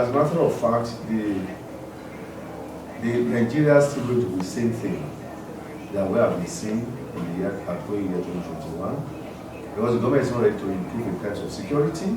as a matter of fact, the Nigeria is still going to be the same thing that we have been seeing in the year 2021, because the government is not ready to improve in terms of security,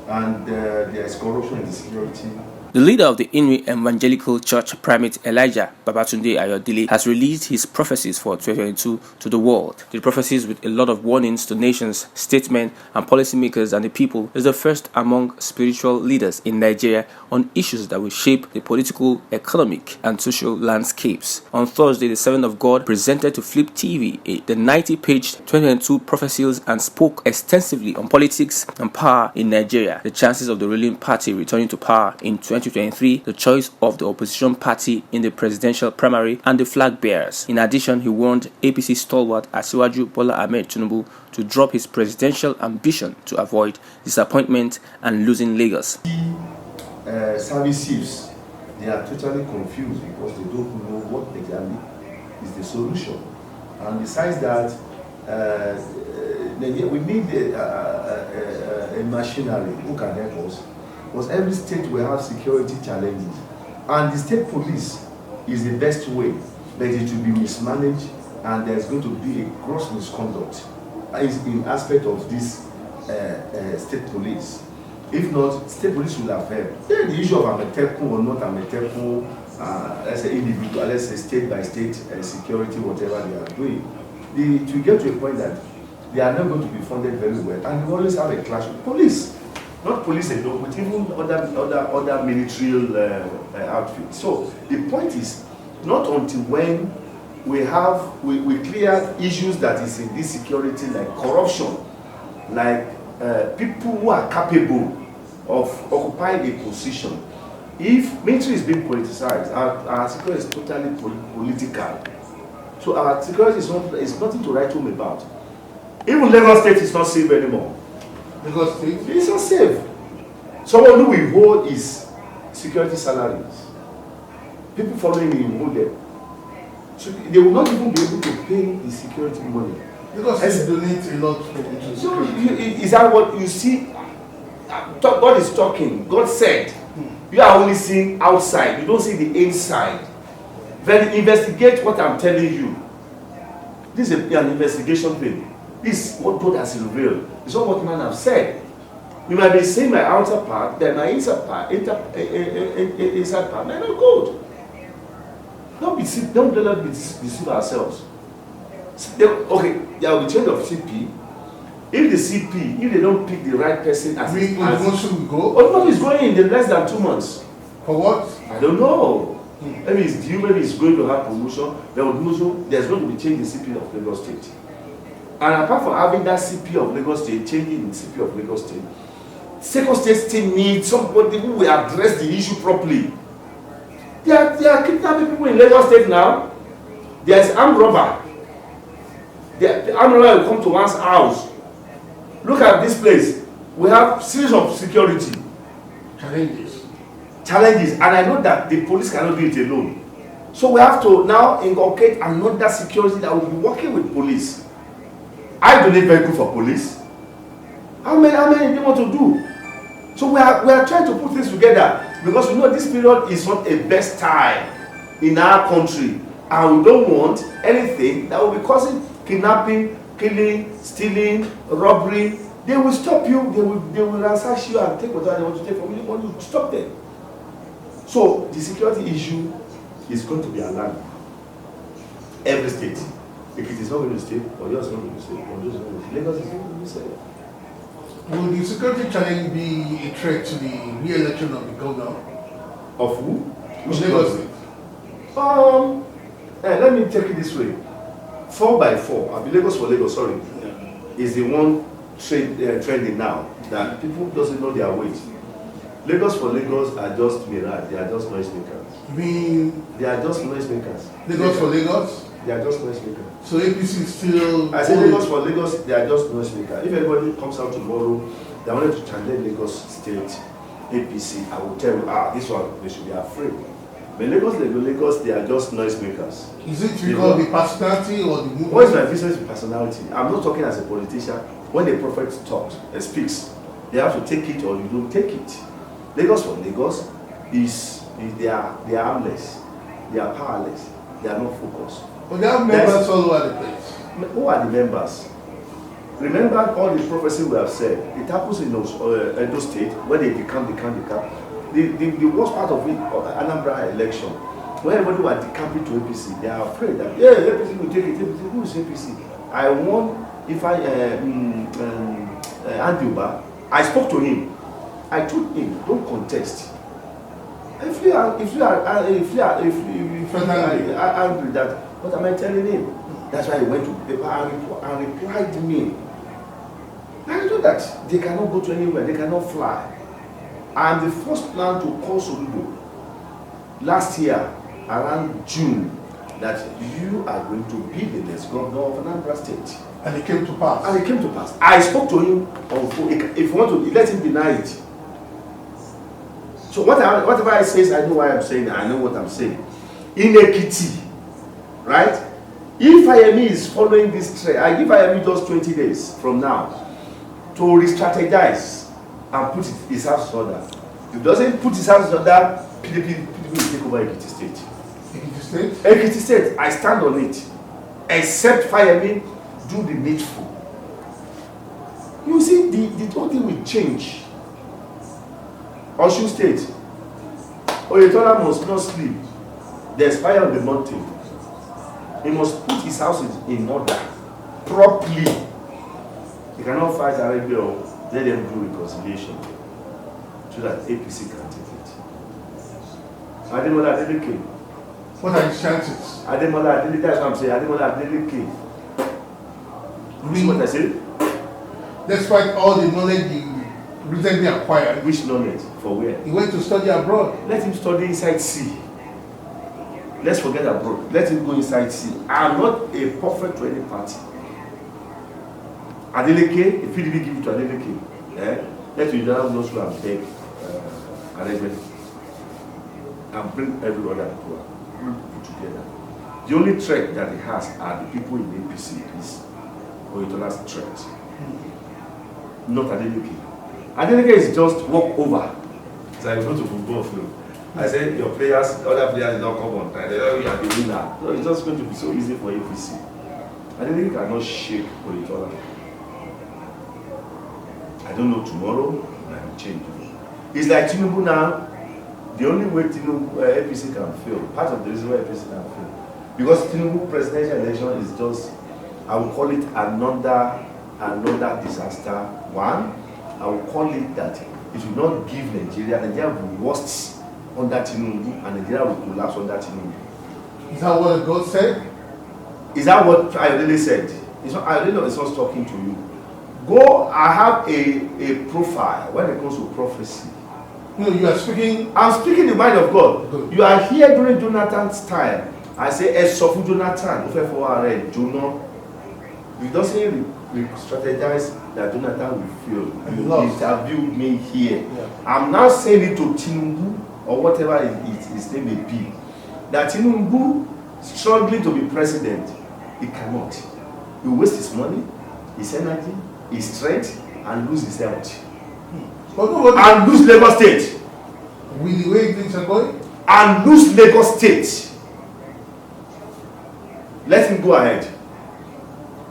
and there is corruption in the security. The leader of the Inri Evangelical Church, Primate Elijah Babatunde Ayodele, has released his prophecies for 2022 to the world. The prophecies, with a lot of warnings to nations, statesmen, and policymakers and the people, is the first among spiritual leaders in Nigeria on issues that will shape the political, economic, and social landscapes. On Thursday, the Servant of God presented to Flip TV the 90-page 2022 prophecies and spoke extensively on politics and power in Nigeria, the chances of the ruling party returning to power in 2023, the choice of the opposition party in the presidential primary, and the flag bearers. In addition, he warned APC stalwart Asiwaju Bola Ahmed Tinubu to drop his presidential ambition to avoid disappointment and losing Lagos. Service chiefs, they are totally confused because they don't know what exactly is the solution. And besides that, we need a machinery who can help us, because every state will have security challenges, and the state police is the best way, but it will be mismanaged, and there's going to be a gross misconduct in aspect of this state police. If not, state police will have helped. Then the issue of Ameteku or not Ameteku, let's say individual, let's say state by state security, whatever they are doing, to get to a point that they are not going to be funded very well, and we always have a clash with police. Not police alone, but even other military outfits. So the point is, not until when we clear issues that is in this security, like corruption, like people who are capable of occupying a position. If military is being politicized, our security is totally political. So our security is nothing to write home about. Even Lagos State is not safe anymore. Because it's not safe. Someone who will hold his security salaries, people following him hold them. So they will not even be able to pay the security money. Because he donates a lot for security. So is that what you see? God is talking. God said, you are only seeing outside. You don't see the inside. Then investigate what I'm telling you. This is an investigation thing. This is what God has revealed. It's not what man have said. You might be saying my outer part, then my inside part may not good. Don't let us deceive ourselves. Okay, there will be change of CP. If the CP, if they don't pick the right person as the motion will go? What is going in less than 2 months? For what? I don't know. Maybe it's due, maybe it's going to have promotion. There's going to be change in CP of Lagos State. And apart from having that CP of Lagos State, changing the CP of Lagos State, Second State still needs somebody who will address the issue properly. They are kidnapping people in Lagos State now. There is armed robber. The armed robber will come to one's house. Look at this place. We have series of security challenges, and I know that the police cannot do it alone. So we have to now inculcate another security that will be working with police. I donate vehicle for police. How many do you want to do? So we are trying to put things together, because we know this period is not a best time in our country, and we don't want anything that will be causing kidnapping, killing, stealing, robbery. They will stop you. They will ransack you and take whatever they want to take from you. Want to stop them. So the security issue is going to be alarming. Every state. If it is not going to stay, or yours is not going to stay, or yours is not going to stay, Lagos is not going to stay. Will the security challenge be a threat to the re-election of the governor? Of who? Which Lagos State? Let me take it this way. 4x4, Lagos4LAGOS, sorry, is the one trending now that people doesn't know their weight. Lagos4LAGOS are just mirage, they are just noisemakers. You mean? They are just noisemakers. Lagos4LAGOS? They are just noisemakers. So APC is still... I say Lagos4LAGOS, they are just noisemakers. If anybody comes out tomorrow, they wanted to challenge Lagos State, APC, I will tell you, this one, they should be afraid. But Lagos, they are just noisemakers. Is it because the personality or the movement? What is my business with personality? I'm not talking as a politician. When the prophet talks and speaks, they have to take it or you don't take it. Lagos for Lagos is they are harmless, they are powerless, they are not focused. But they have members all over the place. Who are the members? Remember all the prophecy we have said. It happens in Edo State where they decamp. The worst part of it, Anambra election, where everybody was decamping to APC, they are afraid that APC will take it. APC, who is APC? I won if I Anduba. I spoke to him. I told him, don't contest. If you are angry that, what am I telling him? That's why he went to the paper and replied to me. I know that they cannot go to anywhere, they cannot fly. I am the first man to call Tinubu last year around June that you are going to be the next governor of Anambra State. And it came to pass. And it came to pass. I spoke to him on phone. If you want to, let him deny it. So whatever I say, I know why I'm saying it. I know what I'm saying. In Ekiti, right? If Fayemi is following this trend, I give Fayemi just 20 days from now to re-strategize and put his house in order. If he doesn't put his house in order, PDP will take over Ekiti State. Ekiti State? Ekiti State, I stand on it. Except Fayemi do the needful. You see, the whole thing will change. Osun State, Oyetola must not sleep. There's fire on the mountain. He must put his house in order properly. He cannot fight Arabia or let them do reconciliation so that APC can take it. Adeleke. What are his chances? Adeleke, that's what I'm saying. Adeleke. You see what I said? Despite all the knowledge he recently acquired. Which knowledge? For where? He went to study abroad. Let him study inside sea. Let's forget abroad. Let him go inside sea. I am not a prophet to any party. Adeleke, if PDP give it to Adeleke, let you know those who have beg arrangement and bring every other people together. The only threat that he has are the people in APC is Oyetola's threat. Not Adeleke. Adeleke is just walk over. It's like go to football field. I said your players, other players don't come on time. They know you are the winner. So it's just going to be so easy for APC. Adeleke cannot shake Oyetola. I don't know tomorrow, it will change. It's like Tinubu now. The only way Tinubu APC can fail, part of the reason why APC can fail, because Tinubu presidential election is just, I will call it another disaster. One, I will call it that it will not give Nigeria will be worst under Tinubu and Nigeria will collapse under Tinubu. Is that what God said? Is that what Ayodele said? It's not, Ayodele is not talking to you. Go, I have a profile when it comes to prophecy. No, you are speaking. I'm speaking the mind of God. Good. You are here during Jonathan's time. I say, Esofu Jonathan, Jonah. You don't say we strategize that Jonathan will fail. You interviewed me here. Yeah. I'm now saying it to Tinubu or whatever his name may be. That Tinubu struggling to be president, he cannot. He will waste his money, his energy, his strength, and lose his health. And lose Lagos State. With the way things are going? And lose Lagos State. Let him go ahead.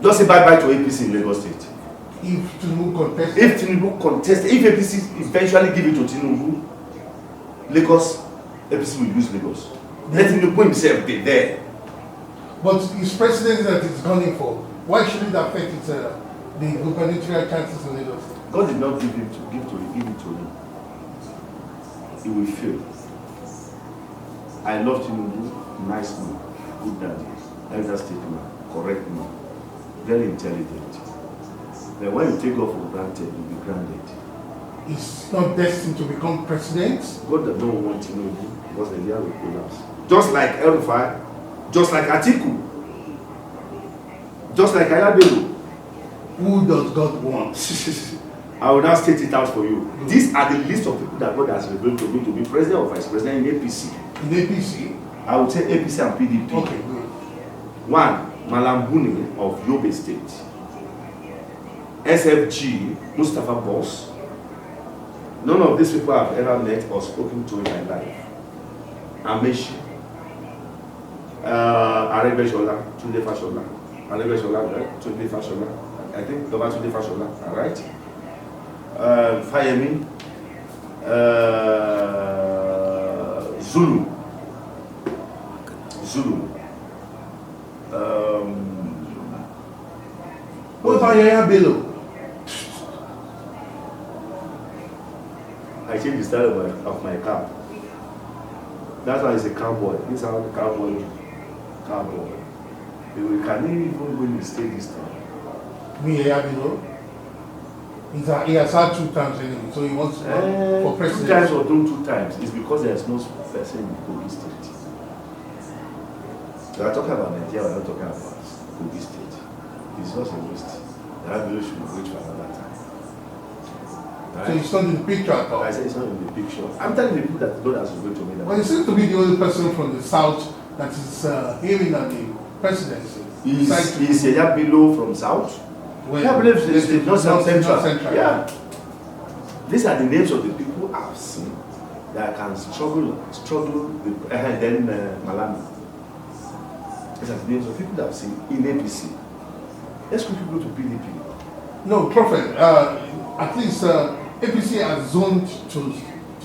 Just say bye-bye to APC in Lagos State. If Tinubu contests, if APC eventually give it to Tinubu, APC will lose Lagos. Let him put himself there. But his president that he's gunning for, why should it affect the gubernatorial chances in Lagos? God did not give it to him. He will fail. I love Tinubu, nice man, good daddy, elder statesman, correct man, very intelligent. Then when you take off for granted, you'll be grounded. He's not destined to become president. God does not want Tinubu because the year will collapse. Just like El-Rufai, just like Atiku, just like Ayodele. Who does God want? I will now state it out for you. These are the list of people that God has revealed to me to be president or vice president in APC. In APC? I would say APC and PDP. Okay, good. One, Malambuni of Yobe State. SFG, Mustafa Boss. None of these people I've ever met or spoken to in my life. Ameshi, Arebeshola, Tunde Fashola, Arebeshola, Tunde Fashola, I think Dova Tunde Fashola, all right? Fayemi, Zulu. What about Yaya Bello? I changed the style of my car. That's why it's a cowboy. This is how the cowboy. We can even go in the state this time. Me, Yaya Bello? He has had 2 terms anyway, so he wants to run for president. 2 times or 2 times. It's because there's no person in Kogi State. We are talking about Nigeria, we are not talking about Kogi State. It's not a waste. That bill should wait for another time. Right? So it's not in the picture at all? I said it's not in the picture. I'm telling the people that God has revealed to me that. Well, he seems to be the only person from the south that is aiming at the presidency. Is Yaya Bello from south? Well, Yeah, I believe it's not central. central. Yeah. These are the names of the people I've seen that can struggle with, then Malami. These are the names of people that I've seen in APC. Let's quickly go to PDP. No, Prophet, at least APC has zoned to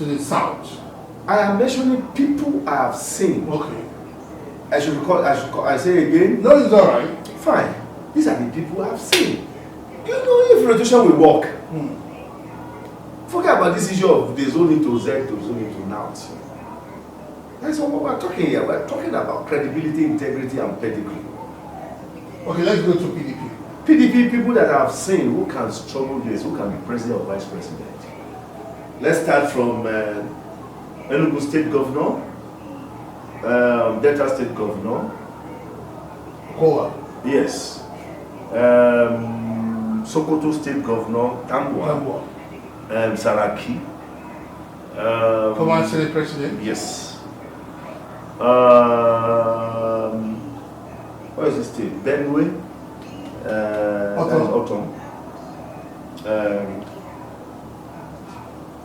the south. I am mentioning people I have seen. Okay. I say again? No, it's all right. Fine. These are the people I've seen. You know, if rotation will work, forget about this issue of the zoning to Z to zoning to North. That's what we're talking here. We're talking about credibility, integrity, and pedigree. Okay, let's go to PDP. PDP, people that I've seen who can struggle this, who can be president or vice president. Let's start from Enugu State Governor, Delta State Governor. Kowa. Yes. Sokoto State Governor, Tambua. Saraki. Former Senate President. Yes. What is the state? Benue. Autumn.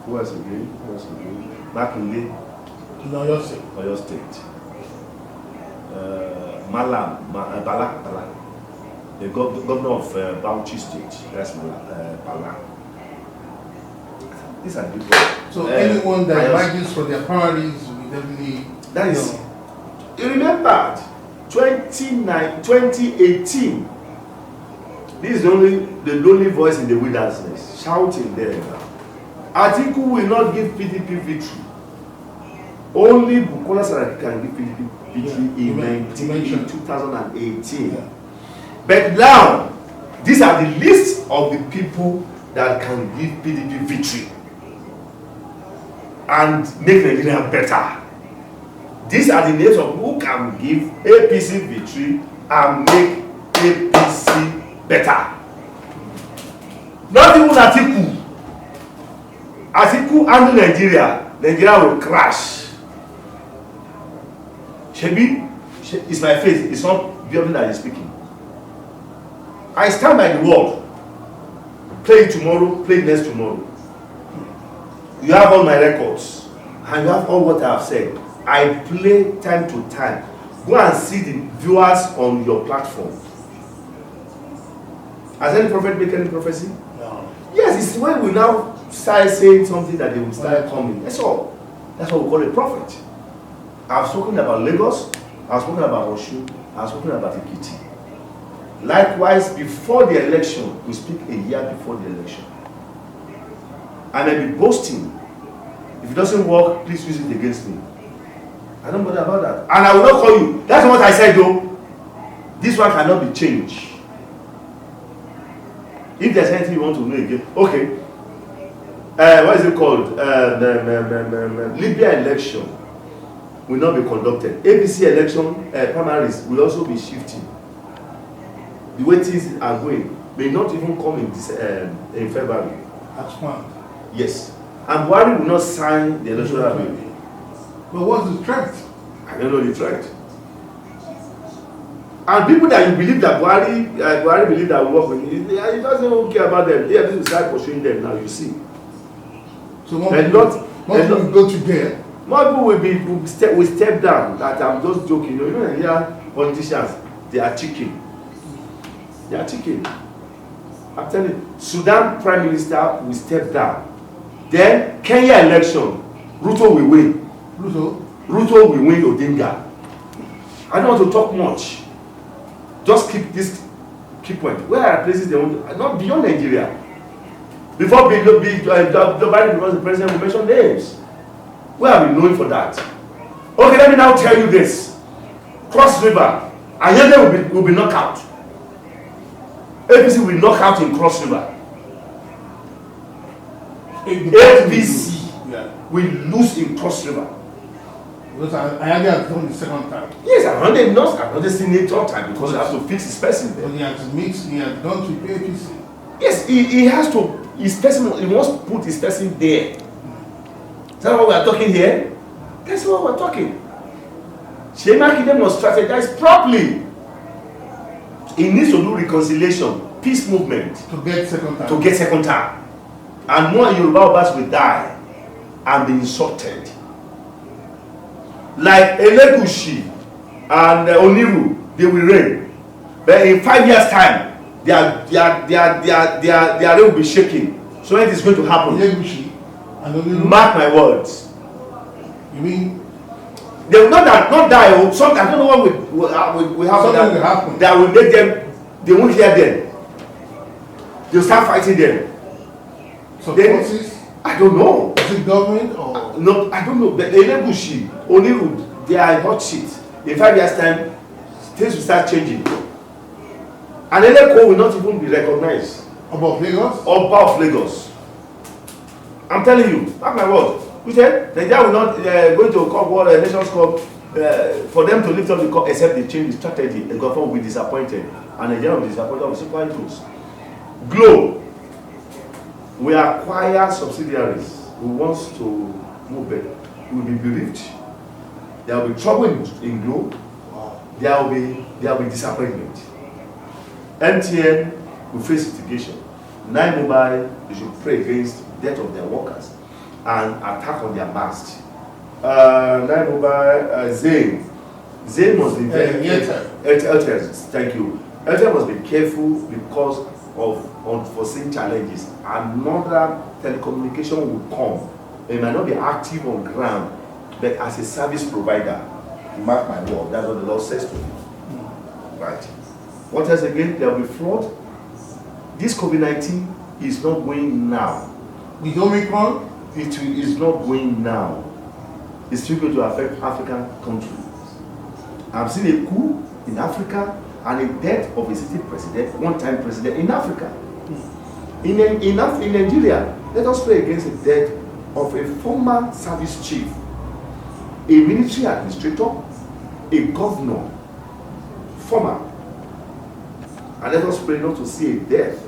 Who else again? Makinde. In Oyo State. Oyo State. Bala. The governor of Bauchi State. That's Bala. These are people. So anyone that emerges from their primaries will definitely. That is. You remember 2018. This is the lonely voice in the wilderness shouting there now. Atiku will not give PDP victory. Only Bukola Saraki can give PDP victory in 2018. Yeah. But now, these are the list of the people that can give PDP victory and make Nigeria better. These are the names of who can give APC victory and make APC better. Not even Atiku. Atiku and Nigeria will crash. Shebi, it's my faith. It's not Biodun that is speaking. I stand by the word. Play it tomorrow, play it next tomorrow. You have all my records, and you have all what I have said. I play time to time. Go and see the viewers on your platform. Has any prophet made any prophecy? No. Yes, it's when we now start saying something that they will start coming. That's all. That's what we call a prophet. I've spoken about Lagos, I've spoken about Osun, I've spoken about Ekiti. Likewise, before the election, we speak a year before the election. I may be boasting. If it doesn't work, please use it against me. I don't bother about that. And I will not call you. That's what I said though. This one cannot be changed. If there's anything you want to know again, okay. What is it called? The Libya election will not be conducted. ABC election primaries will also be shifting. The way things are going may not even come in February. That's fine. Yes. And Buhari will not sign the electoral bill. But what's the threat? I don't know the threat. And people that you believe that Buhari believe that will work with, he doesn't even care about them. They have to start pursuing them now, you see. So more people will go to jail. More people will step down. That I'm just joking. You know, here politicians, they are chicken. They are chicken. I'm telling you, Sudan Prime Minister will step down. Then Kenya election, Ruto will win. Ruto will win Odinga. I don't want to talk much. Just keep this key point. Where are places they want to, not beyond Nigeria. Before Joe Biden becomes the president, we mention names. Where are we known for that? Okay, let me now tell you this. Cross River, Ayodele will be knocked out. APC will knock out in Cross River. APC will lose in Cross River. Because Ayodele has done the second time. Yes, Ayodele lost another third time because he has to fix his person there. But he has done to APC. Yes, he has to, his person, he wants to put his person there. Is that what we are talking here? That's what we're talking. Shema Kide must strategize properly. He needs to do reconciliation, peace movement. To get second time. And more Yoruba Obas will die and be insulted. Like Elegushi and Oniru, they will reign. But in 5 years' time, their reign will be shaking. So when it is going to happen? Elegushi and Oniru? Mark my words. You mean? They will not die. Something, I don't know what will happen. Something will happen. That will make them, they won't hear them. They'll start fighting them. So forces? I don't know. Is it government or? No, I don't know. But Elegushi, Oniru, they are hot shit. In 5 years' time, things will start changing. And Eleko will not even be recognized. Above Lagos? Above Lagos. I'm telling you, mark my word. We said Nigeria will not going to Cup World Nations Cup for them to lift up the cup except they change the strategy. The government will be disappointed. And Nigeria will be disappointed with Super Eagles. Glow. We acquire subsidiaries who wants to move better. We will be bereaved. There will be trouble in Glow. There will be disappointment. MTN will face litigation. 9 Mobile, they should pray against death of their workers and attack on their mast. 9 Mobile, Zain must be very careful. Thank you. Airtel must be careful because of unforeseen challenges. Another telecommunication will come. It might not be active on ground, but as a service provider. Mark my word, that's what the law says to me. Right. What else again? There will be flood. This COVID-19 is not going now. The Omicron? It is not going now. It's still going to affect African countries. I've seen a coup in Africa and a death of a sitting president, one-time president in Africa. In Nigeria, let us pray against the death of a former service chief, a military administrator, a governor, former. And let us pray not to see a death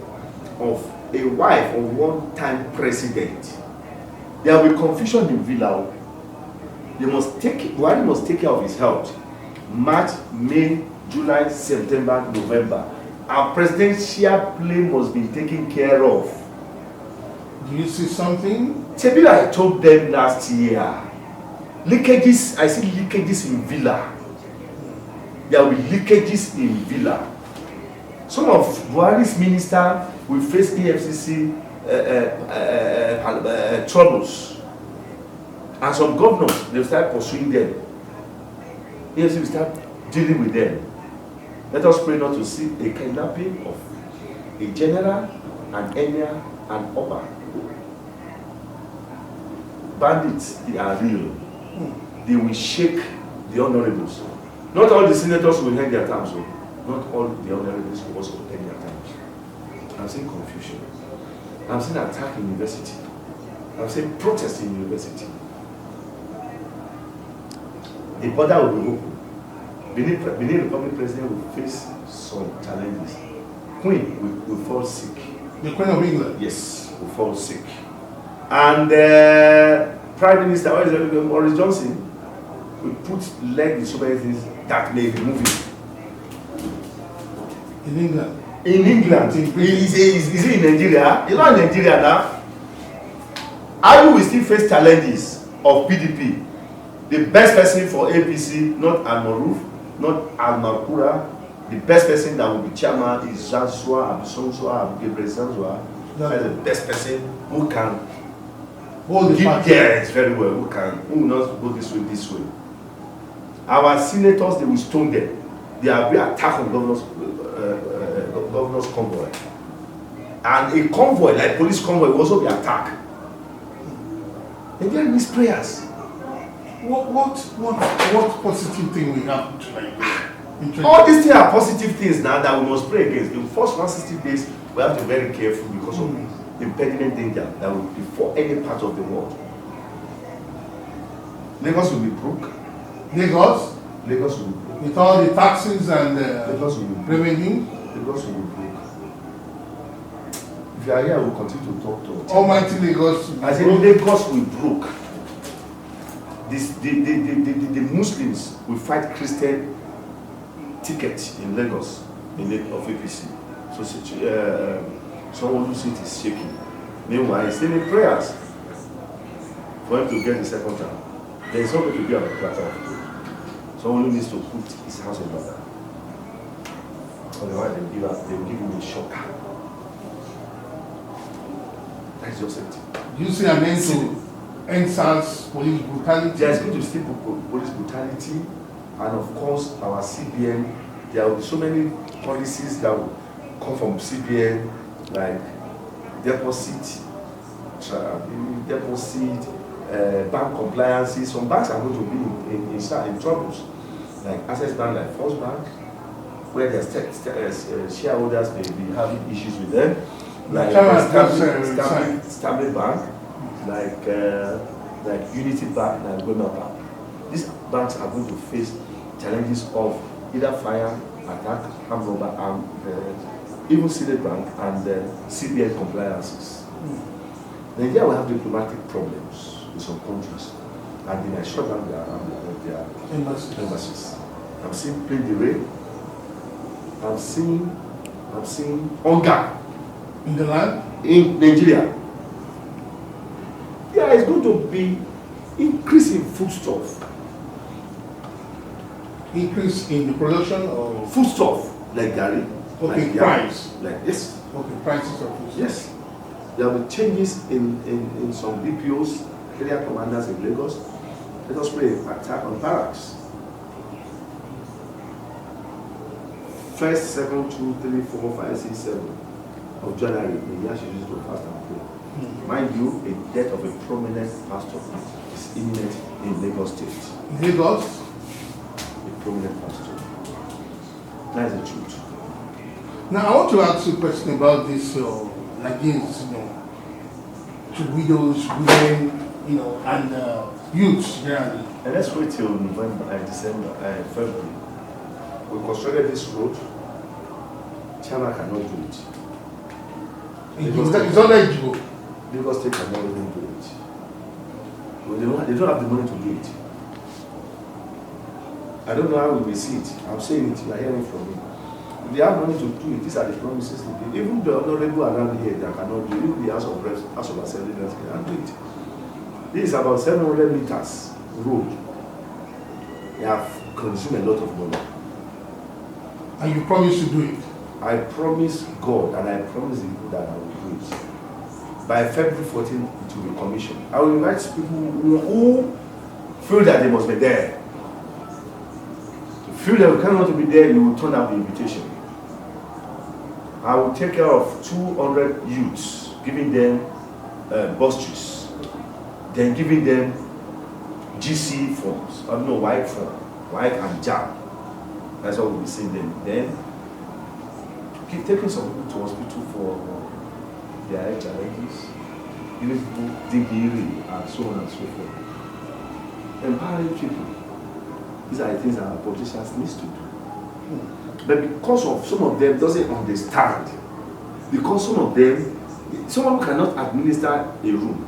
of a wife of one-time president. There will be confusion in Villa. Buhari must take care of his health. March, May, July, September, November. Our presidential plane must be taken care of. Do you see something? Maybe I told them last year. Leakages, I see leakages in Villa. There will be leakages in Villa. Some of Buhari's ministers will face EFCC troubles. And some governors, they will start pursuing them. EFCC will start dealing with them. Let us pray not to see a kidnapping of a general, an emir, and Oba. Bandits, they are real. They will shake the honorables. Not all the senators will end their terms. Not all the honorables will also end their terms. I'm seeing confusion. I'm seeing attack in university. I'm seeing protest in university. The border will be open. Benin Republic President will face some challenges. Queen will fall sick. The Queen of England? Yes, will fall sick. And Prime Minister Boris Johnson will put leg in so many things that may remove him. In England? In England. Is he in Nigeria? He's not in Nigeria now. Ayu will still face challenges of PDP. The best person for APC, not Al-Maruf, not Al-Makura. The best person that will be chairman is Zansua, Abisonsua, Abubakar. That's the best person who can hold the party. Yes, very well. Who will not go this way. Our senators, they will stone them. There will be attack on governor's convoy. And a convoy, like police convoy, will also be attacked. Nigeria needs prayers. What positive thing we have to Nigeria? All these things are positive things now that we must pray against. In the first 160 days, we have to be very careful because of impending danger that will be for any part of the world. Lagos will be broke. Lagos will be broke. With all the taxes and Lagos will be broke. revenue. Lagos will be broke. If you are here, we will continue to talk to us. Almighty Lagos. I say Lagos will broke. The Muslims will fight Christian ticket in Lagos of APC. So Sanwo-Olu seat is shaking. Meanwhile, he's still in prayers for him to get the second term. There is something to be on the platter. Sanwo-Olu needs to put his house in order. Otherwise, they will give him a shock. That's just it. Do you see an end to NSAS police brutality? There is going to still be police brutality, and of course, our CBN. There will be so many policies that will come from CBN, like deposit, bank compliances. Some banks are going to be in troubles, like Access Bank, like First Bank, where their shareholders may be having issues with them, like Stanbic Bank, like Unity Bank, like Wema Bank. These banks are going to face challenges of either fire, attack, armed robber, and even City Bank and CBN compliances. Nigeria will have diplomatic problems with some countries, and they might shut down their embassies. I'm seeing plane delay. I'm seeing hunger in the land in Nigeria. There is going to be increase in foodstuff. Increase in the production of foodstuff, like garri. Okay, like price. Like this. Okay, prices of food. Yes. There will be changes in some DPOs, area commanders in Lagos. Let us pray attack on barracks. 1st, 2nd, 2, 3, 4, 5, 6, 7 of January, the year she used to fast and pray. Mind you, a death of a prominent pastor is imminent in Lagos State. Lagos? A prominent pastor. That is the truth. Now, I want to ask you a question about this, against, to widows, women, and youths generally. And let's wait till November, December, February. We constructed this road. China cannot do it. It's uneligible. Lagos State cannot even do it. They don't have the money to do it. I don't know how we will see it. I'm saying it, you are hearing from me. If they have money to do it, these are the promises they give. Even the honorable around here that cannot do it, even the House of Reps, House of Assembly cannot do it. This is about 700 meters road. They have consumed a lot of money. And you promise to do it? I promise God and I promise the people that I will do it. By February 14th, it will be commissioned. I will invite people who feel that they must be there. If you feel that you cannot be there, you will turn out the invitation. I will take care of 200 youths, giving them bursaries, then giving them GC forms, white form, white and jam. That's what we'll be seeing them. Then keep taking some people to hospital for their health challenges, giving people DBE and so on and so forth. Empowering people. These are the things that our politicians need to do. But because of some of them doesn't understand, because some of them, someone who cannot administer a room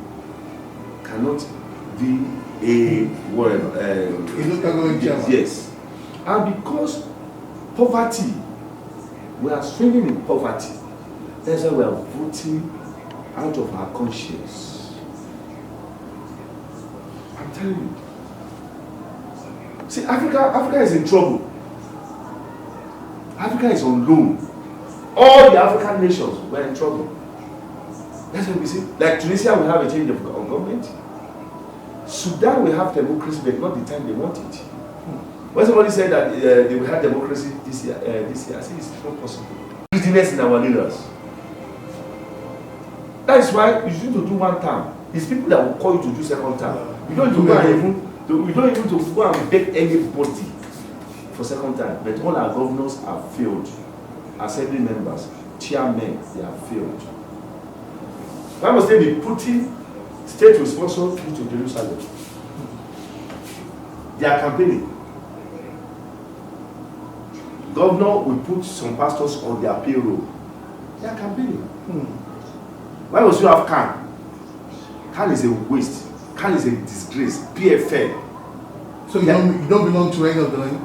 cannot be a yes. And because poverty, we are swimming in poverty. That's why we are voting out of our conscience. telling you. See, Africa is in trouble. Africa is on loan. All the African nations were in trouble. That's what we see. Like Tunisia will have a change of government. Sudan will have democracy, but not the time they want it. When somebody said that they will have democracy this year, I say it's not possible. Greediness in our leaders. That is why you need to do one term. It's people that will call you to do second term. You don't even to go and beg anybody for second time. But all our governors have failed. Assembly members, chairmen, they have failed. Why must they be putting state responsibility to Jerusalem? They are campaigning. Governor will put some pastors on their payroll. They are campaigning. Why must you have CAN? CAN is a waste. CAN is a disgrace. PFL. So you don't belong to any of them?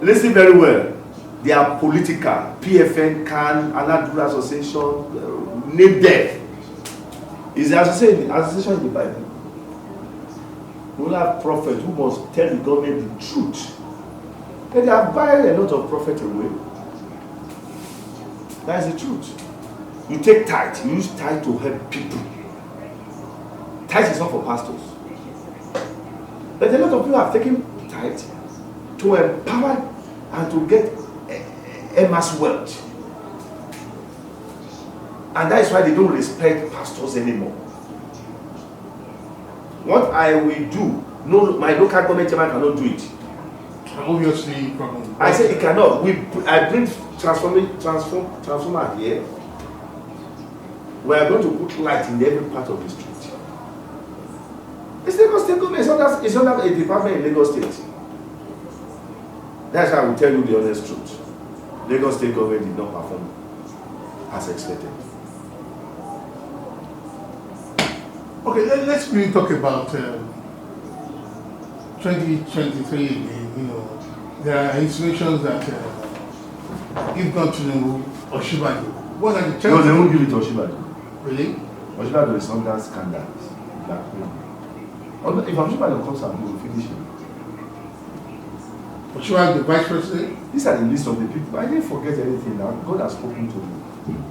Listen very well. They are political. PFN, CAN, Anadolu Association, name them. Is the association in the Bible. We will have prophets who must tell the government the truth. And they have buried a lot of prophets away. That is the truth. You take tithe, you use tithe to help people. Tithe is not for pastors. But a lot of people have taken tithe to empower and to get mass wealth. And that is why they don't respect pastors anymore. What I will do, no, my local government chairman cannot do it. Obviously, I said it cannot. I bring transformer here. We are going to put light in every part of the street. It's Lagos State government. It's not a department in Lagos State. That's why I will tell you the honest truth. Lagos State government did not perform as expected. Okay, let's really talk about 2023 again. You know, there are insinuations that if not Tinubu or Shibaju, what are the chances? No, they won't give it to Oshibaju. Really? Oshibaju is under scandals. If Oshibaju comes and we will finish him. Oshibaju, the vice president? These are the list of the people. I didn't forget anything now. God has spoken to me.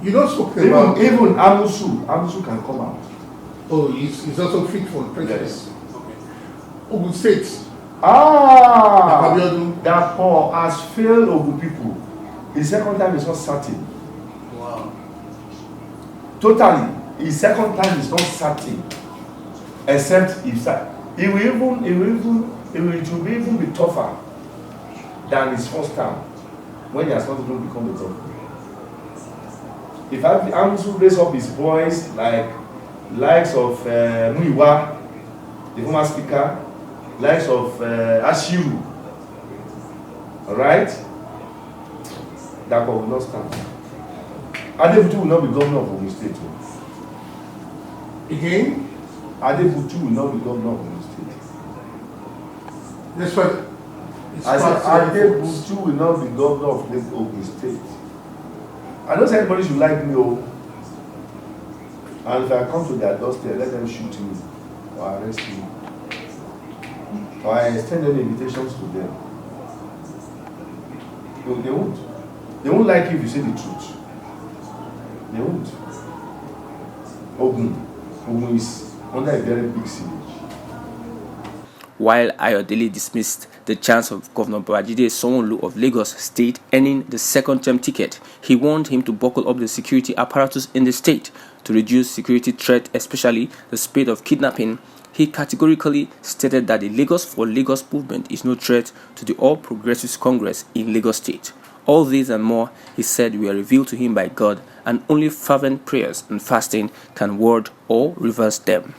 You don't spoke about... Even Amusu can come out. Oh, he's also fit for president? Yes. Okay. Ogun State? That Paul has failed Ogun people. His second time is not certain. Wow. Totally. His second time is not certain. Except if it will even be tougher than his first time when he has not even become a governor. If Amusu raise up his boys likes of Muiwa, the former speaker, likes of Ashiru, alright, that will not stand. Adebutu will not be governor of Ogun State. Again? Adebutu will not be governor of Ogun State. That's what I said Adebutu will not be governor of Ogun State. I don't say anybody should like me, and if I come to their doorstep, let them shoot me or arrest me. Or I extend any invitations to them. They won't. They won't like you if you say the truth. They won't. Ogun is under a very big siege. While Ayodele dismissed the chance of Governor Babajide Sanwo-Olu of Lagos State earning the second-term ticket, he warned him to buckle up the security apparatus in the state to reduce security threat, especially the spate of kidnapping. He categorically stated that the LAGOS4LAGOS movement is no threat to the All Progressives Congress in Lagos State. All these and more, he said, were revealed to him by God, and only fervent prayers and fasting can ward or reverse them.